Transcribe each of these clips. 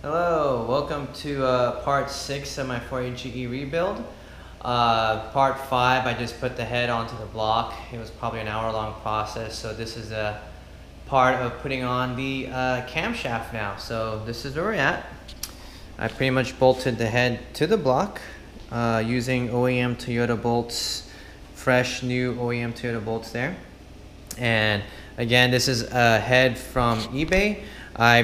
Hello, welcome to part 6 of my 4AGE rebuild. Part 5, I just put the head onto the block. It was probably an hour-long process, so this is a part of putting on the camshaft now. So this is where we're at. I pretty much bolted the head to the block using OEM Toyota bolts, fresh new OEM Toyota bolts there. And again, this is a head from eBay. I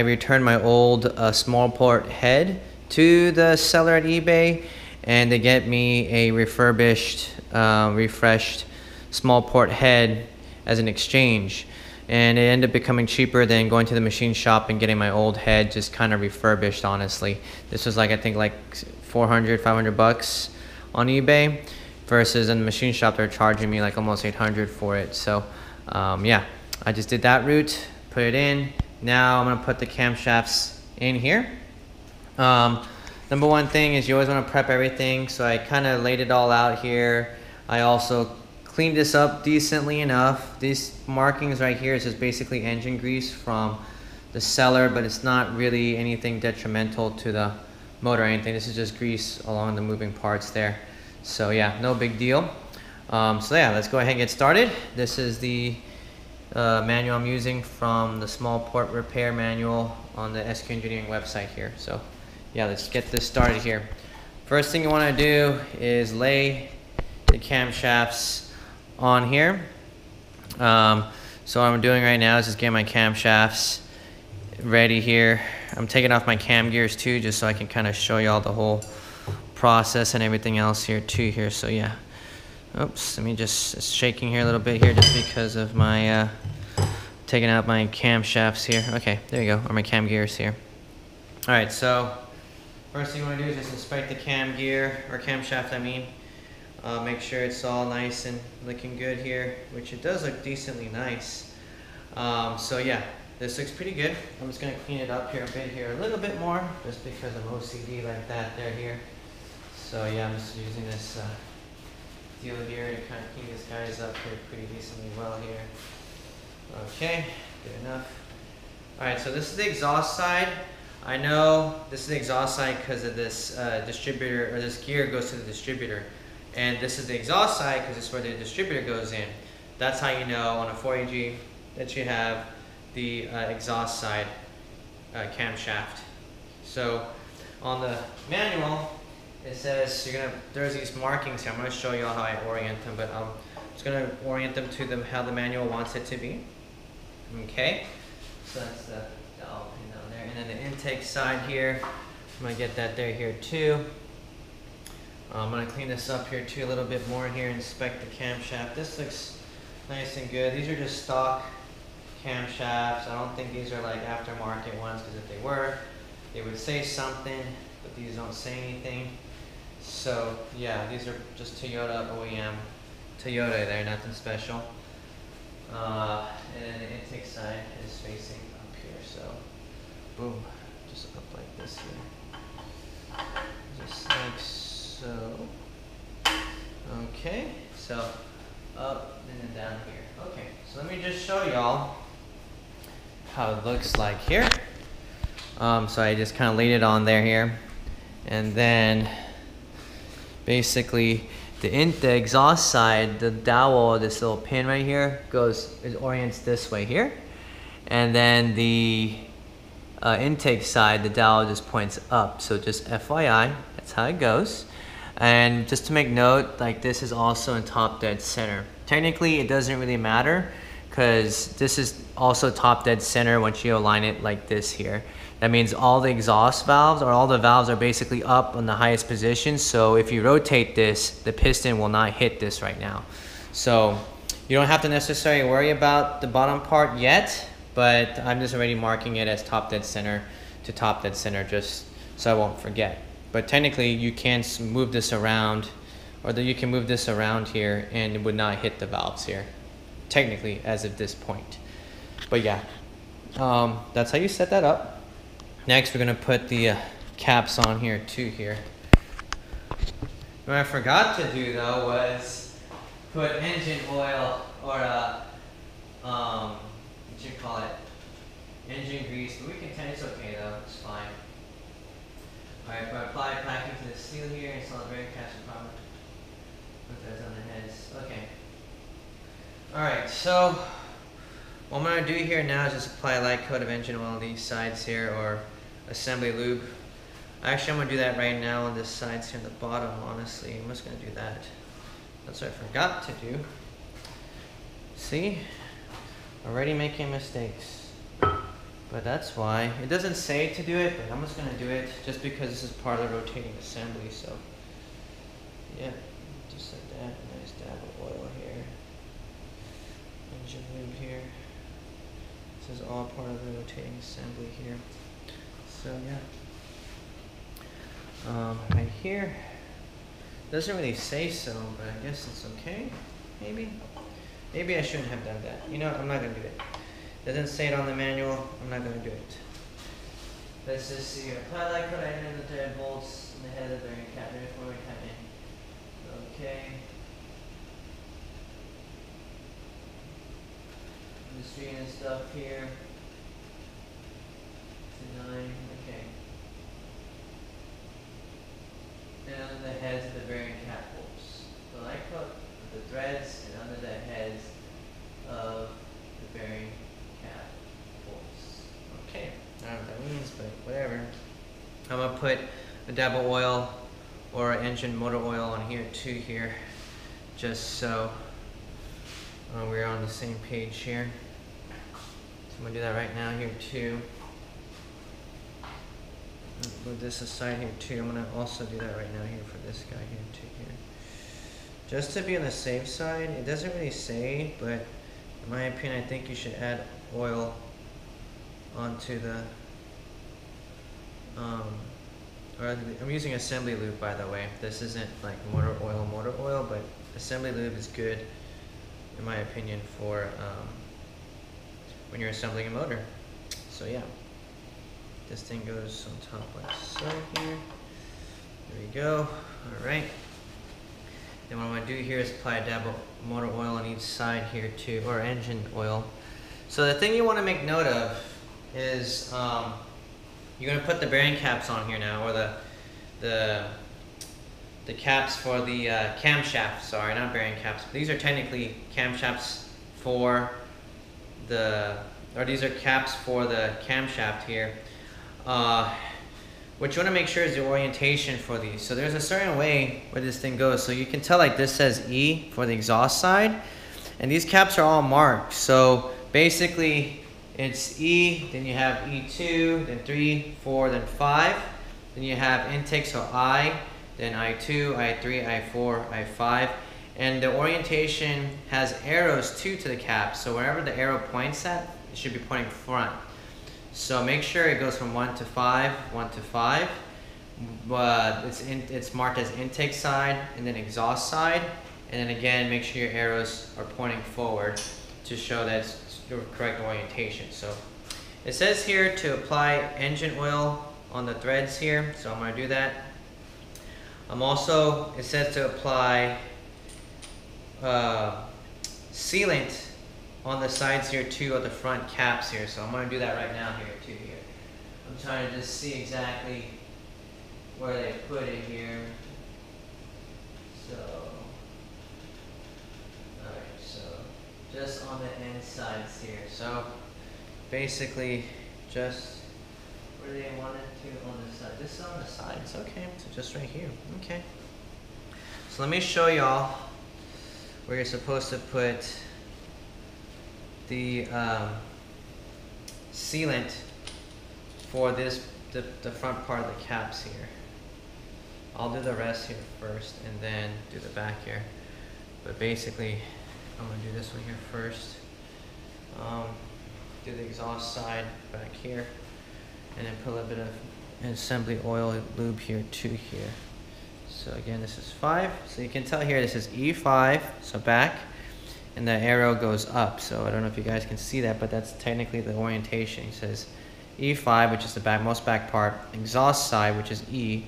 returned my old small port head to the seller at eBay, and they get me a refurbished, refreshed small port head as an exchange. And it ended up becoming cheaper than going to the machine shop and getting my old head just kind of refurbished, honestly. This was like, I think like 400, 500 bucks on eBay, versus in the machine shop they're charging me like almost 800 for it. So yeah, I just did that route, put it in. Now I'm gonna put the camshafts in here. Number one thing is you always want to prep everything, so I kind of laid it all out here. I also cleaned this up decently enough. These markings right here is just basically engine grease from the seller, but it's not really anything detrimental to the motor or anything. This is just grease along the moving parts there. So yeah, no big deal. So yeah, let's go ahead and get started. This is the manual I'm using from the small port repair manual on the SQ Engineering website here. So yeah, let's get this started here. First thing you want to do is lay the camshafts on here. So what I'm doing right now is just getting my camshafts ready here. I'm taking off my cam gears too, just so I can kind of show you all the whole process and everything else here too here. So yeah, oops, let me just, it's shaking here a little bit here just because of my taking out my camshafts here. Okay, there you go, or my cam gears here. All right, so first thing you want to do is just inspect the cam gear, or camshaft I mean. Make sure it's all nice and looking good here, which it does look decently nice. So yeah, this looks pretty good. I'm just going to clean it up here a bit here, a little bit more, just because I'm OCD like that there here. So yeah, I'm just using this deal here to kind of clean these guys up here pretty decently well here. Okay, good enough. Alright, so this is the exhaust side. I know this is the exhaust side because of this distributor, or this gear goes to the distributor. And this is the exhaust side because it's where the distributor goes in. That's how you know on a 4AG that you have the exhaust side camshaft. So on the manual, it says there's these markings here. I'm going to show you all how I orient them, but I'm just going to orient them to how the manual wants it to be. Okay, so that's the dowel pin down there. And then the intake side here, I'm going to get that there here too. I'm going to clean this up here too a little bit more here, inspect the camshaft. This looks nice and good. These are just stock camshafts. I don't think these are like aftermarket ones, because if they were, they would say something, but these don't say anything. So yeah, these are just Toyota OEM. Toyota there, nothing special. And then the intake side is facing up here, so boom, just up like this here. Just like so. Okay, so up and then down here. Okay, so let me just show y'all how it looks like here. So I just kind of laid it on there here, and then basically the exhaust side, the dowel, this little pin right here it orients this way here, and then the intake side, the dowel just points up. So just FYI, that's how it goes. And just to make note, like this is also in top dead center. Technically it doesn't really matter, because this is also top dead center once you align it like this here. That means all the exhaust valves, or all the valves, are basically up on the highest position. So if you rotate this, the piston will not hit this right now. So you don't have to necessarily worry about the bottom part yet, but I'm just already marking it as top dead center to top dead center, just so I won't forget. But technically you can move this around, or you can move this around here and it would not hit the valves here, technically, as of this point. But yeah, that's how you set that up. Next, we're going to put the caps on here too here. What I forgot to do though was put engine oil, or what you call it, engine grease, but we can Alright, if I apply packing to the seal here, install the bearing caps and power. Put those on the heads. Okay. Alright, so what I'm going to do here now is just apply a light coat of engine oil on these sides here, or assembly lube. Actually, I'm going to do that right now on this sides here on the bottom, honestly. I'm just going to do that. That's what I forgot to do. See? Already making mistakes. But that's why. It doesn't say to do it, but I'm just going to do it just because this is part of the rotating assembly. So, yeah, just like that. Nice dab of oil here. Engine lube here. This is all part of the rotating assembly here. So, yeah. Right here, doesn't really say so, but I guess it's okay. Maybe I shouldn't have done that. You know what? I'm not gonna do it. Doesn't say it on the manual. I'm not gonna do it. Let's just see here. Apply light coat in the thread bolts in the head of the bearing cap before we come in. Okay. I'm just reading this stuff here. To 9. Okay. And under the heads of the bearing cap bolts. The light coat with the threads and under the heads of the bearing cap bolts. Okay, I don't know what that means, but whatever. I'm going to put a dab of oil or engine motor oil on here too here, just so we're on the same page here. So I'm going to do that right now here too. Move this aside here too. I'm going to also do that right now here for this guy here too here. Just to be on the safe side, it doesn't really say, but in my opinion, I think you should add oil onto the, I'm using assembly lube, by the way. This isn't like motor oil, but assembly lube is good, in my opinion, for when you're assembling a motor. So yeah. This thing goes on top like so here. There we go. Alright. Then what I'm going to do here is apply a dab of motor oil on each side here too, or engine oil. So the thing you want to make note of is you're going to put the bearing caps on here now, or the caps for the camshafts. Sorry, not bearing caps. These are technically camshafts for the, or these are caps for the camshaft here. What you want to make sure is the orientation for these. So there's a certain way where this thing goes. So you can tell, like, this says E for the exhaust side, and these caps are all marked. So basically it's E, then you have E2, then 3, 4, then 5. Then you have intake, so I, then I2, I3, I4, I5. And the orientation has arrows too to the cap. So wherever the arrow points at, it should be pointing front. So make sure it goes from 1 to 5, 1 to 5. But it's marked as intake side and then exhaust side. And then again, make sure your arrows are pointing forward to show that it's your correct orientation. So it says here to apply engine oil on the threads here. So I'm going to do that. It says to apply sealant on the sides here too, of the front caps here. So I'm going to do that right now here too here. I'm trying to just see exactly where they put it here. So, alright, so just on the end sides here. So basically just where they want it to on the side. Just on the sides, okay. So just right here, okay. So let me show y'all where you're supposed to put the sealant for this, the front part of the caps here. I'll do the rest here first and then do the back here. But basically, I'm going to do this one here first. Do the exhaust side back here. And then put a little bit of assembly oil lube here too here. So again, this is 5. So you can tell here this is E5, so back. And the arrow goes up. So I don't know if you guys can see that, but that's technically the orientation. It says E5, which is the most back part, exhaust side, which is E,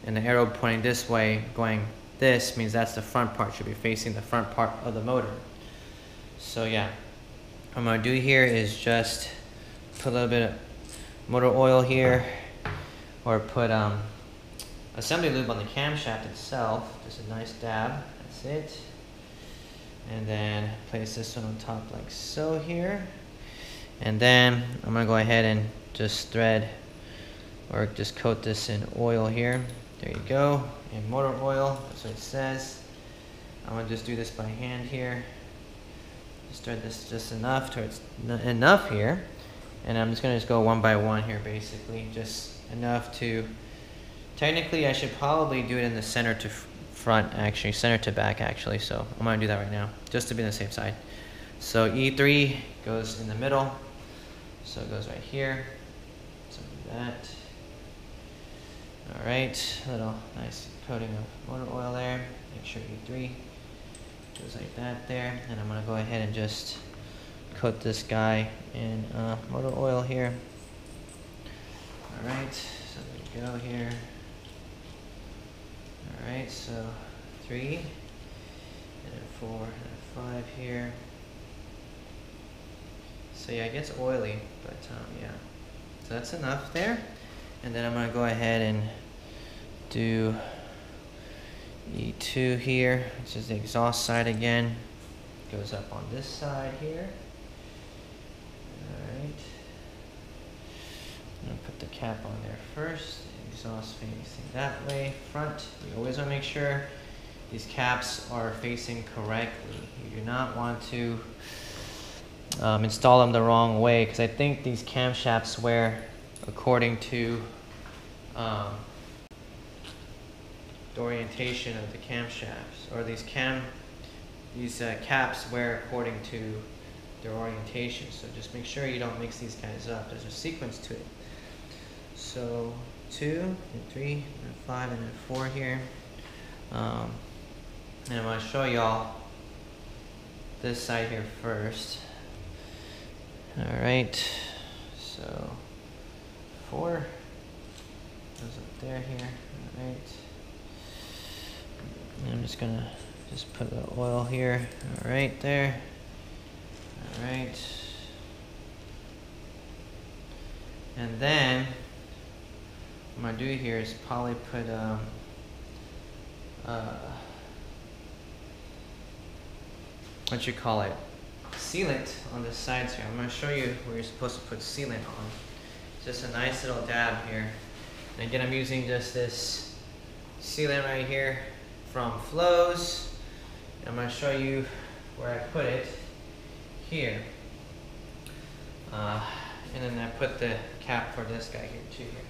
and the arrow pointing this way, going this, means that's the front part. Should be facing the front part of the motor. So yeah, what I'm going to do here is just put a little bit of motor oil here, or put assembly lube on the camshaft itself. Just a nice dab. That's it. And then place this one on top like so here. And then I'm gonna go ahead and just thread or just coat this in oil here. There you go. And motor oil, that's what it says. I'm gonna just do this by hand here. Just thread this just enough to it's enough here. And I'm just gonna go one by one here basically. Just enough to, technically I should probably do it in the center to front actually, center to back actually. So I'm gonna do that right now, just to be on the safe side. So E3 goes in the middle. So it goes right here. So do that. All right, little nice coating of motor oil there. Make sure E3 goes like that there. And I'm gonna go ahead and just coat this guy in motor oil here. All right, so there we go here. All right, so 3, and then 4, and 5 here. So yeah, it gets oily, but yeah. So that's enough there. And then I'm gonna go ahead and do E2 here, which is the exhaust side again. Goes up on this side here. All right. I'm gonna put the cap on there first. Exhaust facing that way. Front, you always wanna make sure these caps are facing correctly. You do not want to install them the wrong way, because I think these camshafts wear according to the orientation of the camshafts, or these caps wear according to their orientation. So just make sure you don't mix these guys up. There's a sequence to it. So 2 and 3 and 5 and then 4 here. And I'm going to show y'all this side here first. Alright, so 4 goes up there here. Alright. I'm just gonna put the oil here. Alright, there. Alright. And then what I'm gonna do here is probably put what you call it, sealant on the sides here. I'm going to show you where you're supposed to put sealant on. Just a nice little dab here. And again, I'm using just this sealant right here from Flows. And I'm going to show you where I put it here. And then I put the cap for this guy here too here.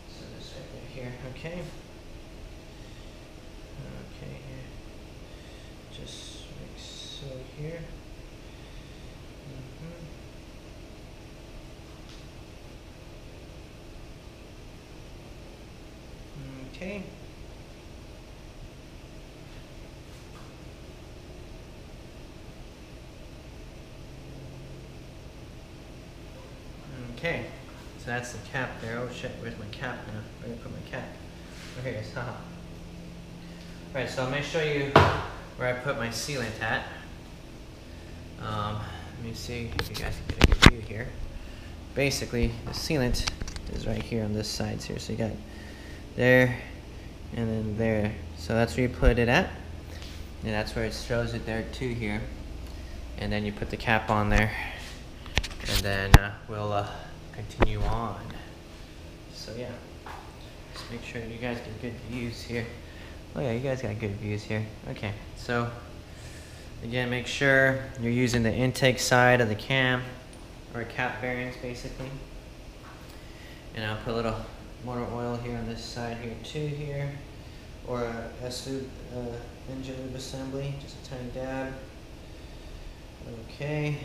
So this right here, okay. Okay, here. Just like so here. Okay. Okay, so that's the cap there. Oh shit, where's my cap now? Where did I put my cap? Oh, here it is, haha. Alright, so I'm going to show you where I put my sealant at. Let me see if you guys can get a good view here. Basically, the sealant is right here on this side here. So you got there and then there. So that's where you put it at. And that's where it shows it there too here. And then you put the cap on there. And then we'll continue on. So yeah, just make sure you guys get good views here. Oh yeah, you guys got good views here. Okay, so again, make sure you're using the intake side of the cam, or cap bearings basically. And I'll put a little motor oil here on this side here too here, or a S-lube engine lube assembly, just a tiny dab. Okay,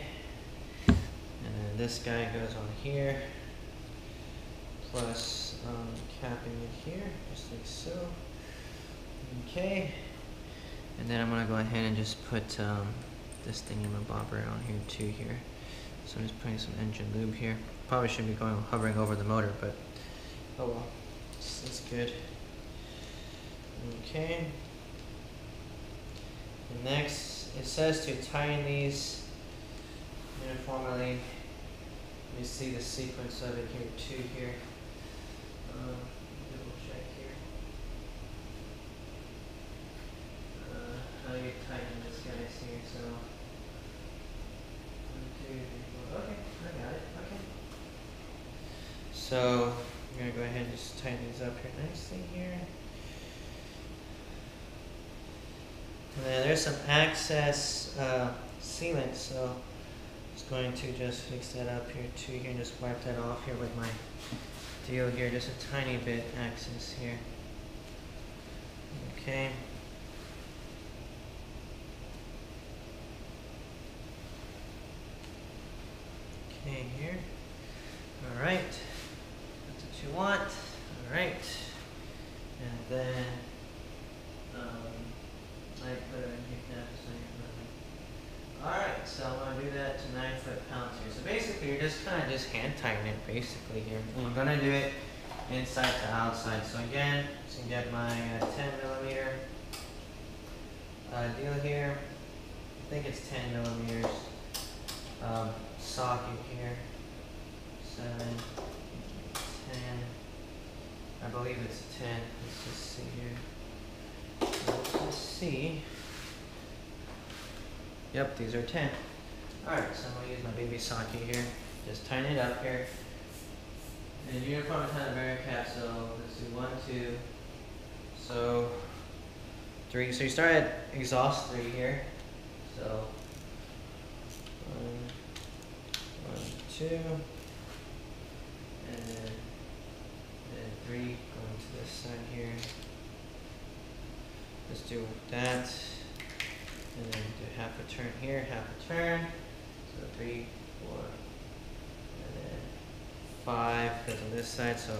and then this guy goes on here, plus capping it here, just like so. Okay, and then I'm gonna go ahead and just put this thingamabobber on here too here. So I'm just putting some engine lube here. Probably shouldn't be hovering over the motor, but oh well, that's good. Okay. And next, it says to tighten these uniformly. Let me see the sequence of it here too here. Double check here. So I'm gonna go ahead and just tighten these up here nicely here. And then there's some access sealant, so I'm just going to just fix that up here too here and just wipe that off here with my deal here, just a tiny bit access here. Okay. Okay, here. All right. That's what you want. All right. And then I put it in here. Alright, so I'm going to do that to 9 foot-pounds here. So basically, you're just kind of just hand tightening it basically here. And I'm going to do it inside to outside. So again, so you can get my 10mm deal here. I think it's 10mm socket here. 7, 10. I believe it's 10. Let's just see here. Let's just see. Yep, these are 10. Alright, so I'm going to use my baby socket here. Just tighten it up here. And uniform antenna bearing cap, so let's do 1, 2. So 3. So you start at exhaust 3 here. So 1, 2. And then 3 going to this side here. Let's do that. And then do half a turn here, half a turn. So 3, 4, and then 5 goes on this side, so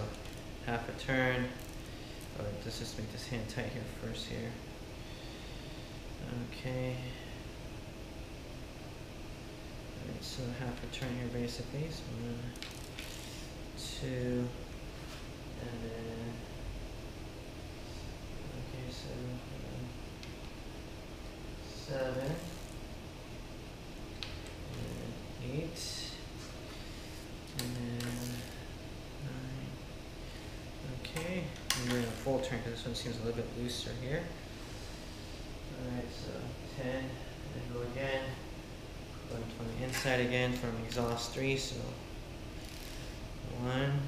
half a turn. Oh, let's just make this hand tight here first here. Okay. Alright, so half a turn here basically. So 1, 2, and then okay, so 7, and 8, and then 9. Okay, and we're in a full turn because this one seems a little bit looser here. Alright, so 10, and then go again. Going from the inside again from exhaust 3, so 1.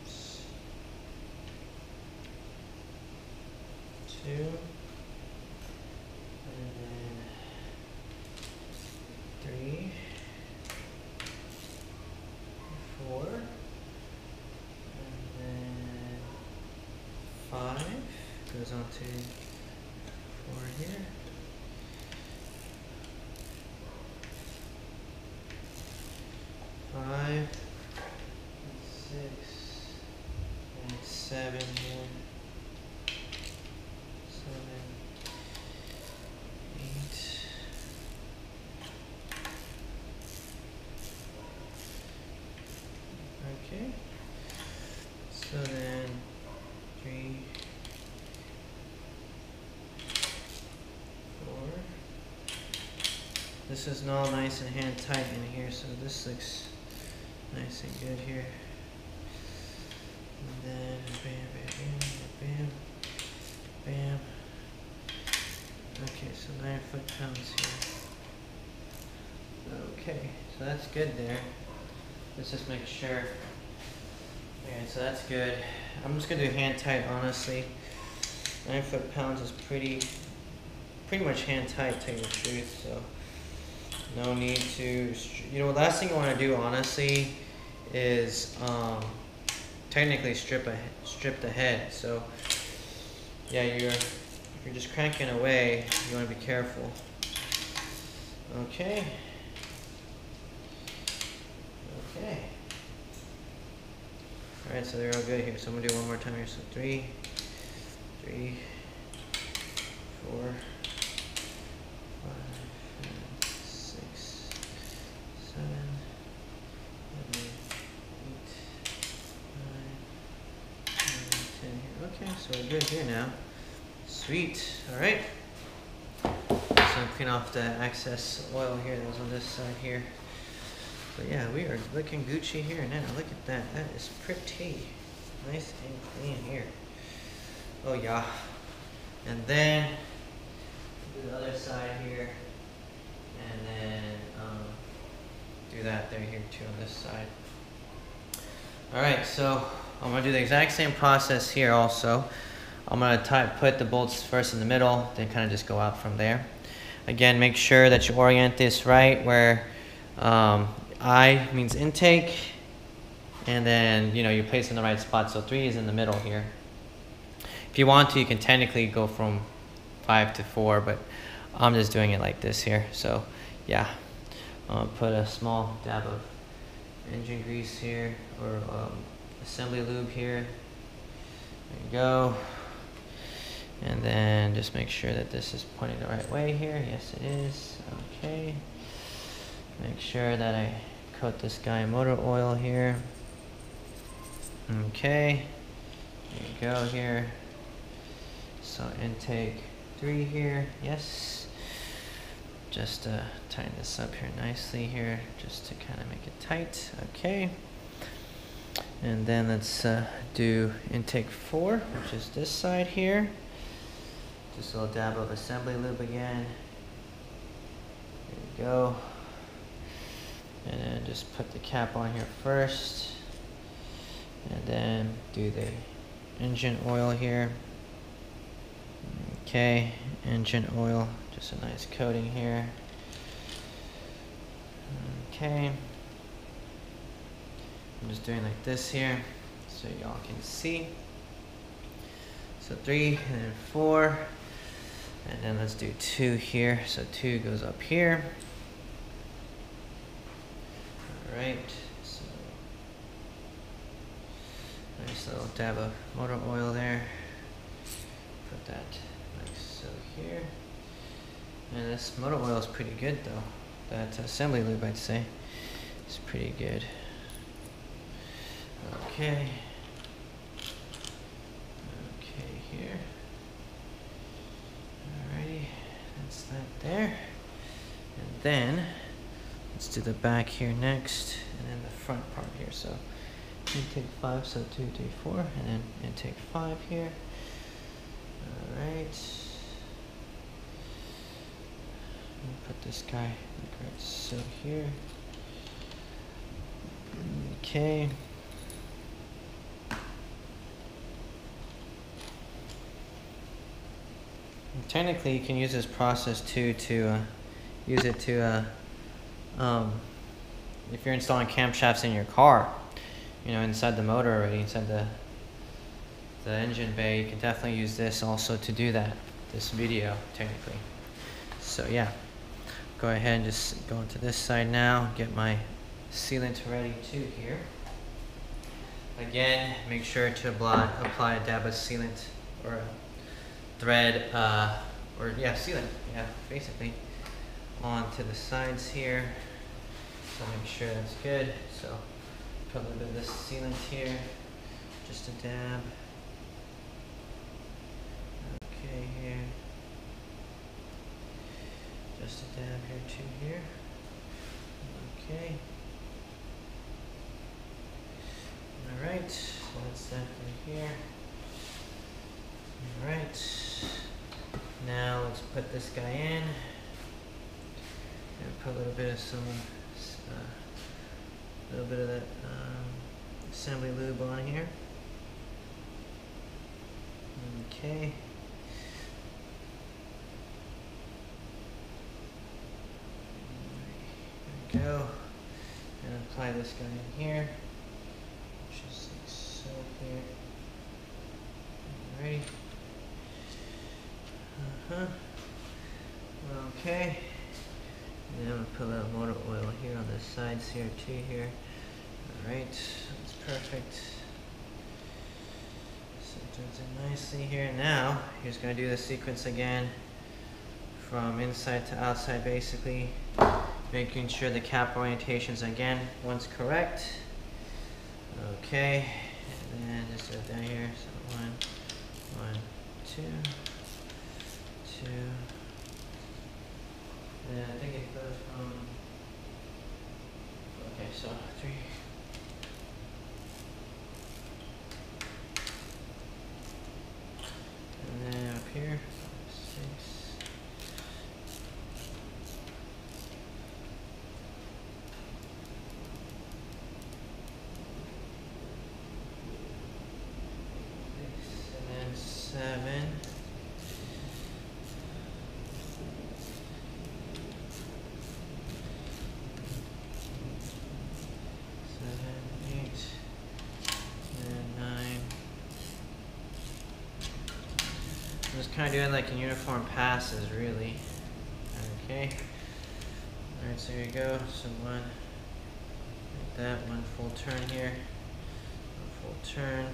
Oops. 2, and then 3, 4, and then 5 goes on to 4 here. 5, 6, and 7 here. 7, 8. Okay. So then 3, 4. This is all nice and hand tight in here, so this looks nice and good here. And then bam, bam, bam, bam, bam. Okay, so 9 foot-pounds here. Okay, so that's good there. Let's just make sure. Alright, so that's good. I'm just gonna do hand tight, honestly. 9 foot-pounds is pretty much hand tight, to tell you the truth. So no need to. You know, the last thing you want to do, honestly, is technically strip the head. So yeah, if you're just cranking away, you want to be careful. Okay. Okay. Alright, so they're all good here. So I'm gonna do one more time here. So 3, 3, 4, 5, 6, 7, 8, 9, 10 here. Okay, so we're good here now. Sweet. Alright. So I'm cleaning off the excess oil here that was on this side here. But yeah, we are looking Gucci here now. Look at that. That is pretty nice and clean here. Oh yeah. And then do the other side here, and then do do that there here too on this side. Alright, so I'm going to do the exact same process here also. I'm going to put the bolts first in the middle, then kind of just go out from there. Again, make sure that you orient this right where I means intake, and then you place in the right spot. So 3 is in the middle here. If you want to, you can technically go from 5 to 4, but I'm just doing it like this here. So yeah, I'll put a small dab of engine grease here, or assembly lube here. There you go. And then just make sure that this is pointing the right way here. Yes, it is. Okay. Make sure that I coat this guy in motor oil here. Okay. There you go here. So intake 3 here. Yes. Just tighten this up here nicely here, just to kind of make it tight. Okay. And then let's do intake 4, which is this side here. Just a little dab of assembly lube again. There you go. And then just put the cap on here first. And then do the engine oil here. Okay, engine oil, just a nice coating here. Okay. I'm just doing like this here so y'all can see. So 3 and then 4. And then let's do 2 here. So 2 goes up here. Alright. So nice little dab of motor oil there. Put that like so here. And this motor oil is pretty good though. That assembly lube, I'd say, is pretty good. Okay. Okay, here. Alrighty, that's that there. And then let's do the back here next, and then the front part here. So intake 5, so 2, 3, 4, and then intake 5 here. Alright. Put this guy like right so here. Okay. And technically, you can use this process too to use it to if you're installing camshafts in your car, inside the motor already, inside the engine bay. You can definitely use this also to do that. This video technically. So yeah. Go ahead and just go into this side now, get my sealant ready too here. Again, make sure to apply a dab of sealant or a thread, sealant, basically, onto the sides here. So make sure that's good. So put a little bit of this sealant here, just a dab. Okay, here. Just a dab here too here. Okay. Alright, so that's that right here. Alright. Now let's put this guy in. And put a little bit of that assembly lube on here. Okay. Go and apply this guy in here, just like so here. Alrighty. Okay. And then I'm gonna put a little motor oil here on the sides here too here. Alright, that's perfect. So it turns in nicely here. Now, you're just gonna do the sequence again from inside to outside basically. Making sure the cap orientations again, one's correct. Okay, and then just do it down here. So 1, 2, 2. And I think it goes from. Okay, so 3. And then up here, 5, 6. kind of doing like in uniform passes, really. Okay. All right, so here you go. So one, like that, one full turn here, one full turn,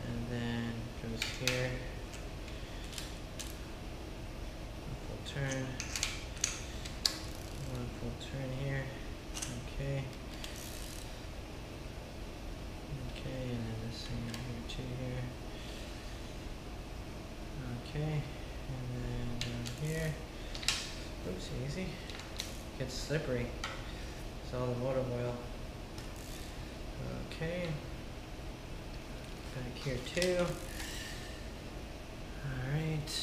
and then goes here, one full turn, one full turn here. Okay. Okay, and then this thing right here too here. Okay, and then down here. Oops, easy. Gets slippery. It's all the motor oil. Okay. Back here too. Alright.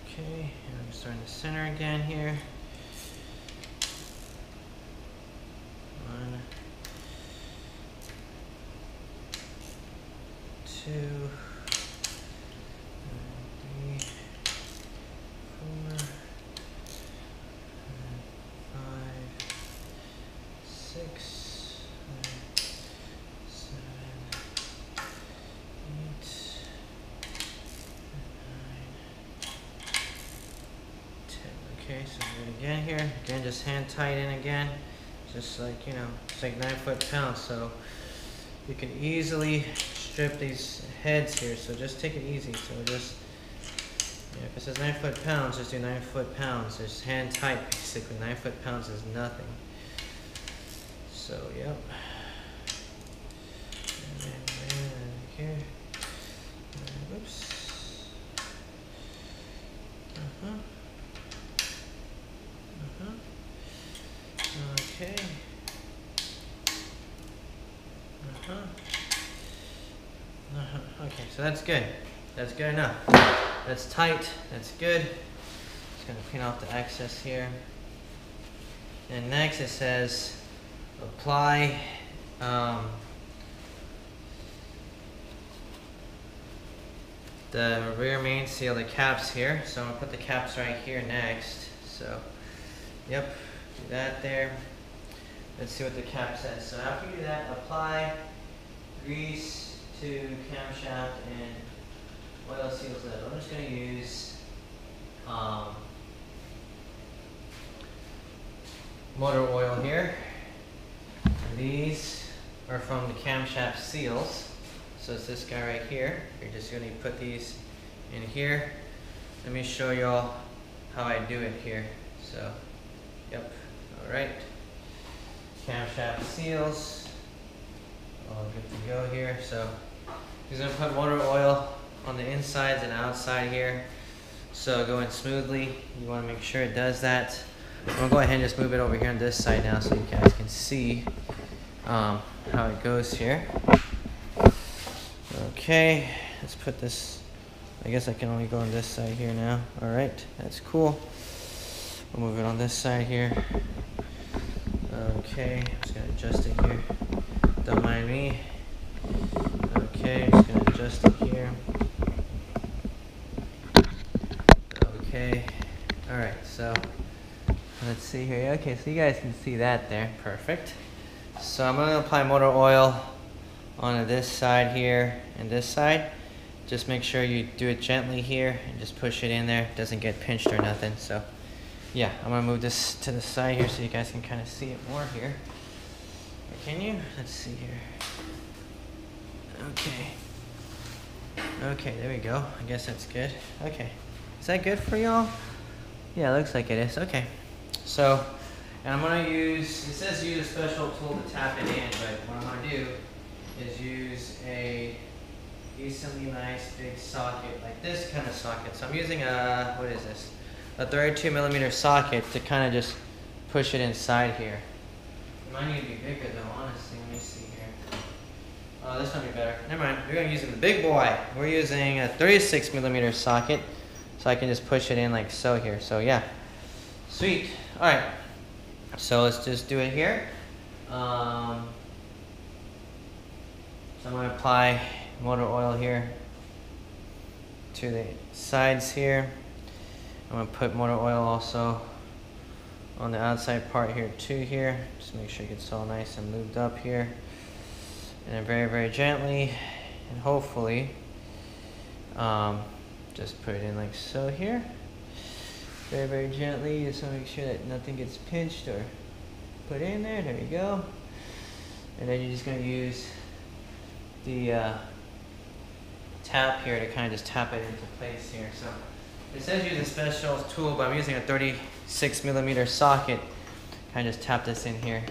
Okay, and I'm starting to center again here. One, two, three, 4, 5, 6, 7, 8, 9, 10. Okay, so do it again here. Again, just hand tight in again. Just like, you know, it's like 9 foot-pounds. So you can easily strip these heads here. So just take it easy. So just, yeah, if it says 9 foot-pounds, just do 9 foot-pounds. Just hand tight, basically. 9 foot-pounds is nothing. So, yep. And then here. Oops. Okay. Okay, so that's good. That's good enough. That's tight. That's good. Just gonna clean off the excess here. And next it says apply the rear main seal, the caps here. So I'm gonna put the caps right here next. So, yep, do that there. Let's see what the cap says. So after you do that, apply grease to camshaft and oil seals lid. I'm just going to use motor oil here. And these are from the Camshaft Seals. So it's this guy right here. You're just going to put these in here. Let me show y'all how I do it here. So, yep, alright. Camshaft Seals. All good to go here. So he's going to put motor oil on the insides and outside here. So going smoothly. You want to make sure it does that. I'm going to go ahead and just move it over here on this side now so you guys can see how it goes here. Okay, let's put this. I guess I can only go on this side here now. Alright, that's cool. We'll move it on this side here. Okay, I'm just going to adjust it here. Don't mind me. Okay, I'm just going to adjust it here. Okay, alright, so let's see here. Okay, so you guys can see that there. Perfect. So I'm going to apply motor oil onto this side here and this side. Just make sure you do it gently here and just push it in there. It doesn't get pinched or nothing. So yeah, I'm going to move this to the side here so you guys can kind of see it more here. Can you? Let's see here. Okay. Okay, there we go. I guess that's good. Okay. Is that good for y'all? Yeah, it looks like it is. Okay. So, and I'm going to use, it says use a special tool to tap it in, but what I'm going to do is use a decently nice big socket, like this kind of socket. So I'm using a, what is this? A 32mm socket to kind of just push it inside here. It might need to be bigger though, honestly. Let me see here. Oh, this might be better. Never mind. We're going to use the big boy. We're using a 36mm socket, so I can just push it in like so here. So yeah. Sweet. Alright. So let's just do it here. So I'm going to apply motor oil here to the sides here. I'm going to put motor oil also on the outside part here too here. Just make sure it gets all nice and lubed up here. And then very, very gently and hopefully just put it in like so here. Very, very gently. You just want to make sure that nothing gets pinched or put in there. There we go. And then you're just going to use the tap here to kind of just tap it into place here. So it says use a special tool, but I'm using a 36mm socket. Kind of just tap this in here.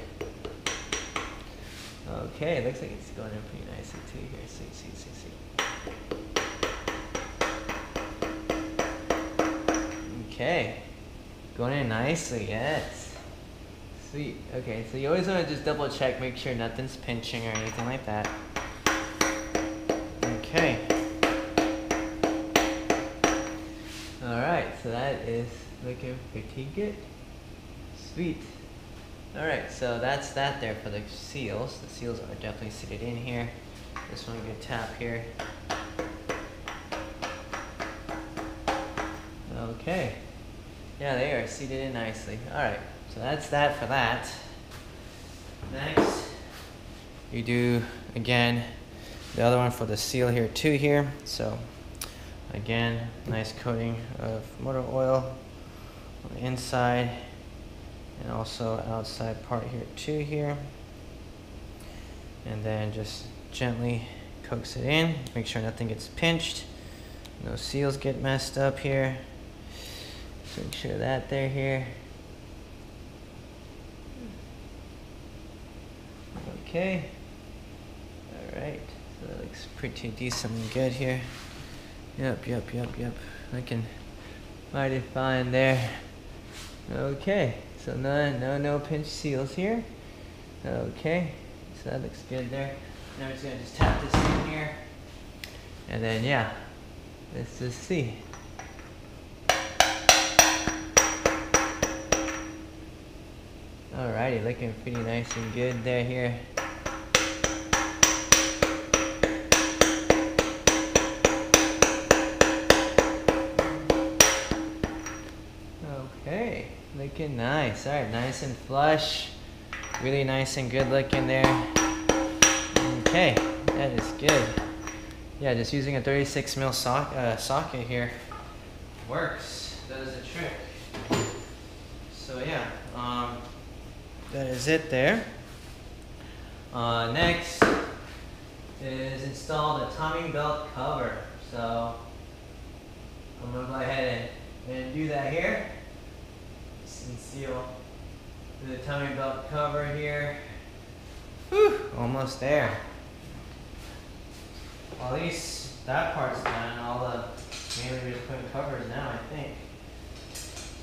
Okay, it looks like it's going in pretty nicely too here. See. Okay, going in nicely, yes. Sweet. Okay, so you always want to just double check, make sure nothing's pinching or anything like that. Okay. Alright, so that is looking pretty good. Sweet. Alright, so that's that there for the seals. The seals are definitely seated in here. This one, good tap here. Okay. Yeah, they are seated in nicely. Alright, so that's that for that. Next, you do, again, the other one for the seal here too here. So, again, nice coating of motor oil on the inside. And also outside part here too here. And then just gently coax it in. Make sure nothing gets pinched. No seals get messed up here. So make sure that they're here. Okay. Alright. So that looks pretty decently good here. Yep. Looking mighty fine there. Okay. So no pinch seals here. Okay, so that looks good there. Now we're just gonna just tap this in here, and then yeah, let's just see. Alrighty, looking pretty nice and good there here. Okay. Looking nice. Alright, nice and flush. Really nice and good looking there. Okay, that is good. Yeah, just using a 36mm socket here works. Does the trick. So yeah, that is it there. Next is install the timing belt cover. So I'm going to go ahead and do that here. And seal the timing belt cover here. Whew, almost there. Well, at least that part's done. All the mainly we're just putting covers now, I think.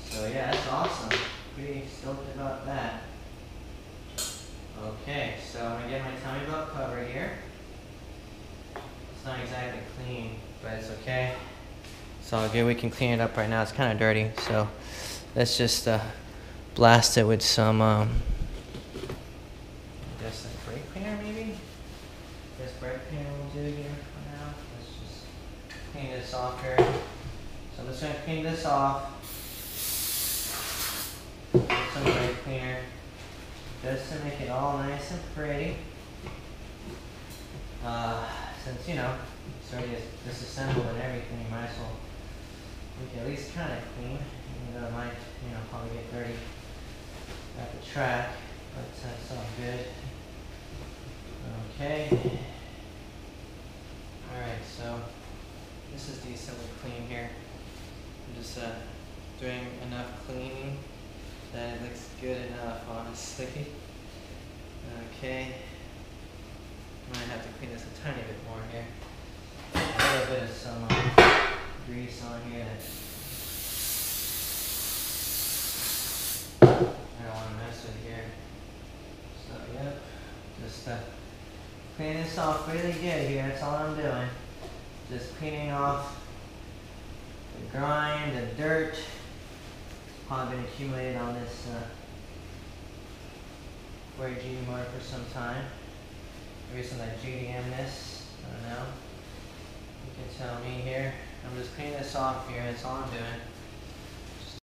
So yeah, that's awesome. Pretty stoked about that. Okay, so I'm gonna get my timing belt cover here. It's not exactly clean, but it's okay. It's all good. We can clean it up right now. It's kind of dirty, so let's just blast it with some, just a brake cleaner maybe? This brake cleaner will do here for now. Let's just clean this off here. So I'm just going to clean this off with some brake cleaner, just to make it all nice and pretty. Since, you know, it's already disassembled and everything, you might as well make it at least kind of clean. Even though it might, you know, probably get dirty at the track, but it's all good. Okay. Alright, so this is decently clean here. I'm just doing enough cleaning that it looks good enough, honestly. Okay. Might have to clean this a tiny bit more here. A little bit of some grease on here. I don't want to mess with here. So yep, just clean this off really good here. That's all I'm doing. Just cleaning off the grime, the dirt. Probably been accumulated on this 4AG motor for some time. Maybe some of that GDM-ness. I don't know. You can tell me here. I'm just cleaning this off here. That's all I'm doing.